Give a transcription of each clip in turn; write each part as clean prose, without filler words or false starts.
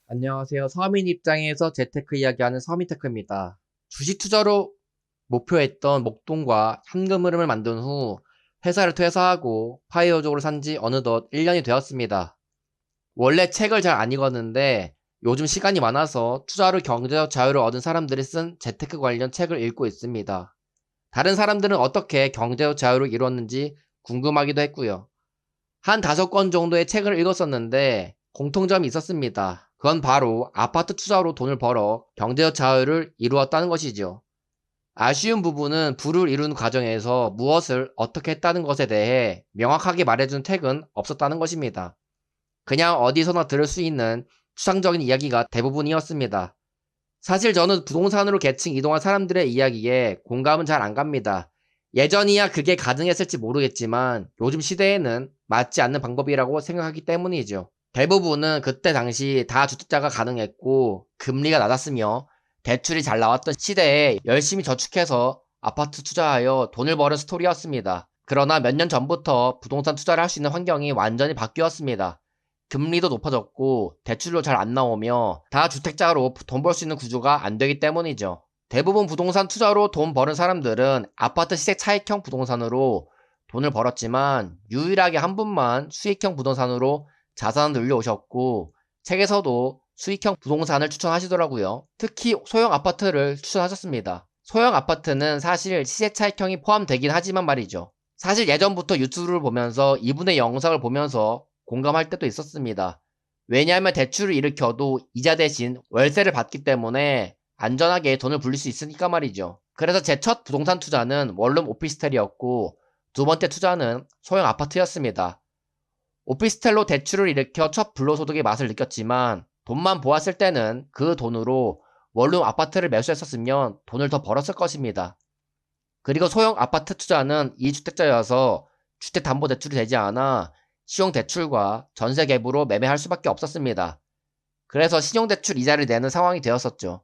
안녕하세요. 서민 입장에서 재테크 이야기하는 서민테크입니다. 주식 투자로 목표했던 목돈과 현금 흐름을 만든 후 회사를 퇴사하고 파이어족으로 산지 어느덧 1년이 되었습니다. 원래 책을 잘 안 읽었는데 요즘 시간이 많아서 투자로 경제적 자유를 얻은 사람들이 쓴 재테크 관련 책을 읽고 있습니다. 다른 사람들은 어떻게 경제적 자유를 이뤘는지 궁금하기도 했고요. 한 5권 정도의 책을 읽었었는데 공통점이 있었습니다. 그건 바로 아파트 투자로 돈을 벌어 경제적 자유를 이루었다는 것이죠. 아쉬운 부분은 부를 이루는 과정에서 무엇을 어떻게 했다는 것에 대해 명확하게 말해준 책은 없었다는 것입니다. 그냥 어디서나 들을 수 있는 추상적인 이야기가 대부분이었습니다. 사실 저는 부동산으로 계층 이동한 사람들의 이야기에 공감은 잘 안 갑니다. 예전이야 그게 가능했을지 모르겠지만 요즘 시대에는 맞지 않는 방법이라고 생각하기 때문이죠. 대부분은 그때 당시 다주택자가 가능했고 금리가 낮았으며 대출이 잘 나왔던 시대에 열심히 저축해서 아파트 투자하여 돈을 버는 스토리였습니다. 그러나 몇 년 전부터 부동산 투자를 할 수 있는 환경이 완전히 바뀌었습니다. 금리도 높아졌고 대출도 잘 안 나오며 다주택자로 돈 벌 수 있는 구조가 안 되기 때문이죠. 대부분 부동산 투자로 돈 버는 사람들은 아파트 시세 차익형 부동산으로 돈을 벌었지만 유일하게 한 분만 수익형 부동산으로 자산을 늘려오셨고 책에서도 수익형 부동산을 추천하시더라고요. 특히 소형 아파트를 추천하셨습니다. 소형 아파트는 사실 시세 차익형이 포함되긴 하지만 말이죠. 사실 예전부터 유튜브를 보면서 이분의 영상을 보면서 공감할 때도 있었습니다. 왜냐하면 대출을 일으켜도 이자 대신 월세를 받기 때문에 안전하게 돈을 불릴 수 있으니까 말이죠. 그래서 제 첫 부동산 투자는 원룸 오피스텔이었고 두 번째 투자는 소형 아파트였습니다. 오피스텔로 대출을 일으켜 첫 불로소득의 맛을 느꼈지만 돈만 모았을 때는 그 돈으로 원룸 아파트를 매수했었으면 돈을 더 벌었을 것입니다. 그리고 소형 아파트 투자는 2주택자여서 주택담보대출이 되지 않아 신용대출과 전세갭으로 매매할 수밖에 없었습니다. 그래서 신용대출 이자를 내는 상황이 되었었죠.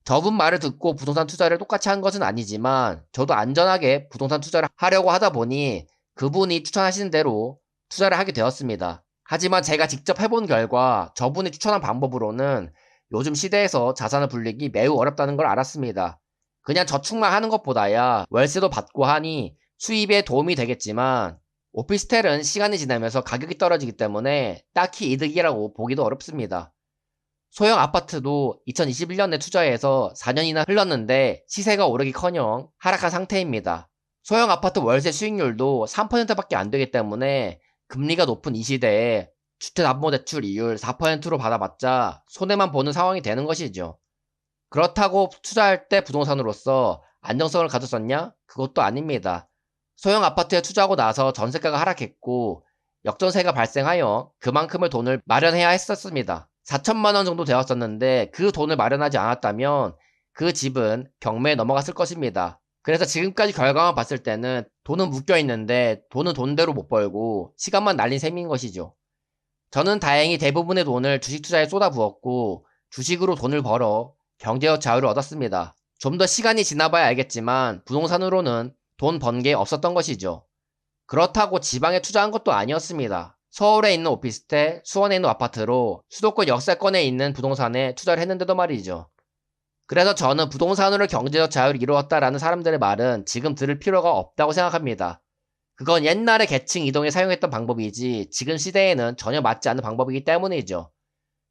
저분 말을 듣고 부동산 투자를 똑같이 한 것은 아니지만 저도 안전하게 부동산 투자를 하려고 하다 보니 그분이 추천하시는 대로 투자를 하게 되었습니다. 하지만 제가 직접 해본 결과 저분이 추천한 방법으로는 요즘 시대에서 자산을 불리기 매우 어렵다는 걸 알았습니다. 그냥 저축만 하는 것보다야 월세도 받고 하니 수입에 도움이 되겠지만 오피스텔은 시간이 지나면서 가격이 떨어지기 때문에 딱히 이득이라고 보기도 어렵습니다. 소형 아파트도 2021년에 투자해서 4년이나 흘렀는데 시세가 오르기커녕 하락한 상태입니다. 소형 아파트 월세 수익률도 3%밖에 안 되기 때문에 금리가 높은 이 시대에 주택담보대출 이율 4%로 받아봤자 손해만 보는 상황이 되는 것이죠. 그렇다고 투자할 때 부동산으로서 안정성을 가졌었냐? 그것도 아닙니다. 소형 아파트에 투자하고 나서 전세가가 하락했고 역전세가 발생하여 그만큼의 돈을 마련해야 했었습니다. 4천만 원 정도 되었었는데 그 돈을 마련하지 않았다면 그 집은 경매에 넘어갔을 것입니다. 그래서 지금까지 결과만 봤을 때는 돈은 묶여 있는데 돈은 돈대로 못 벌고 시간만 날린 셈인 것이죠. 저는 다행히 대부분의 돈을 주식 투자에 쏟아부었고 주식으로 돈을 벌어 경제적 자유를 얻었습니다. 좀 더 시간이 지나봐야 알겠지만 부동산으로는 돈 번 게 없었던 것이죠. 그렇다고 지방에 투자한 것도 아니었습니다. 서울에 있는 오피스텔, 수원에 있는 아파트로 수도권 역세권에 있는 부동산에 투자를 했는데도 말이죠. 그래서 저는 부동산으로 경제적 자유를 이루었다라는 사람들의 말은 지금 들을 필요가 없다고 생각합니다. 그건 옛날에 계층 이동에 사용했던 방법이지 지금 시대에는 전혀 맞지 않는 방법이기 때문이죠.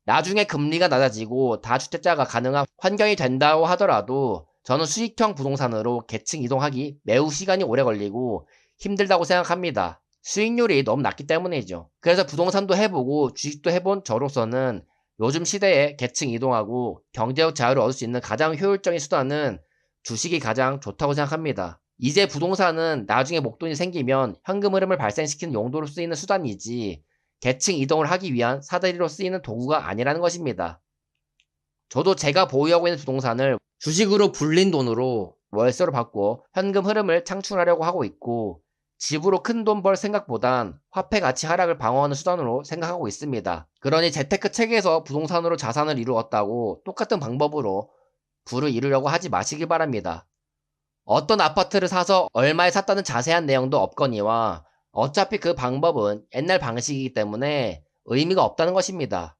나중에 금리가 낮아지고 다주택자가 가능한 환경이 된다고 하더라도 저는 수익형 부동산으로 계층 이동하기 매우 시간이 오래 걸리고 힘들다고 생각합니다. 수익률이 너무 낮기 때문이죠. 그래서 부동산도 해보고 주식도 해본 저로서는 요즘 시대에 계층 이동하고 경제적 자유를 얻을 수 있는 가장 효율적인 수단은 주식이 가장 좋다고 생각합니다. 이제 부동산은 나중에 목돈이 생기면 현금 흐름을 발생시키는 용도로 쓰이는 수단이지 계층 이동을 하기 위한 사다리로 쓰이는 도구가 아니라는 것입니다. 저도 제가 보유하고 있는 부동산을 주식으로 불린 돈으로 월세로 바꿔 현금 흐름을 창출하려고 하고 있고 집으로 큰 돈 벌 생각보단 화폐 가치 하락을 방어하는 수단으로 생각하고 있습니다. 그러니 재테크 책에서 부동산으로 자산을 이루었다고 똑같은 방법으로 부를 이루려고 하지 마시기 바랍니다. 어떤 아파트를 사서 얼마에 샀다는 자세한 내용도 없거니와 어차피 그 방법은 옛날 방식이기 때문에 의미가 없다는 것입니다.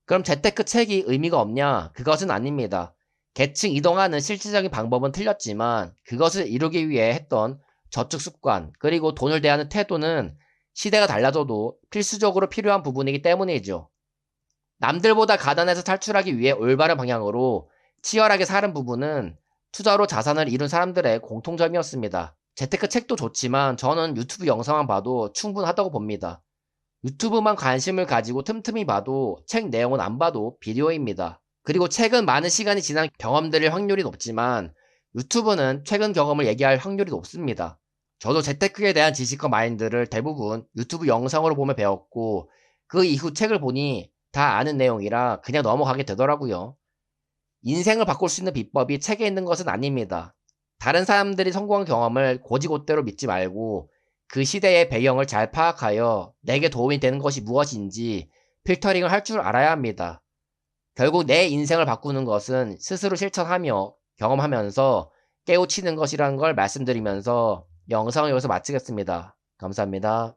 그럼 재테크 책이 의미가 없냐? 그것은 아닙니다. 계층 이동하는 실질적인 방법은 틀렸지만 그것을 이루기 위해 했던 저축 습관, 그리고 돈을 대하는 태도는 시대가 달라져도 필수적으로 필요한 부분이기 때문이죠. 남들보다 가난에서 탈출하기 위해 올바른 방향으로 치열하게 사는 부분은 투자로 자산을 이룬 사람들의 공통점이었습니다. 재테크 책도 좋지만 저는 유튜브 영상만 봐도 충분하다고 봅니다. 유튜브만 관심을 가지고 틈틈이 봐도 책 내용은 안 봐도 비디오입니다. 그리고 책은 많은 시간이 지난 경험들일 확률이 높지만 유튜브는 최근 경험을 얘기할 확률이 높습니다. 저도 재테크에 대한 지식과 마인드를 대부분 유튜브 영상으로 보며 배웠고 그 이후 책을 보니 다 아는 내용이라 그냥 넘어가게 되더라고요. 인생을 바꿀 수 있는 비법이 책에 있는 것은 아닙니다. 다른 사람들이 성공한 경험을 곧이곧대로 믿지 말고 그 시대의 배경을 잘 파악하여 내게 도움이 되는 것이 무엇인지 필터링을 할 줄 알아야 합니다. 결국 내 인생을 바꾸는 것은 스스로 실천하며 경험하면서 깨우치는 것이라는 걸 말씀드리면서 영상을 여기서 마치겠습니다. 감사합니다.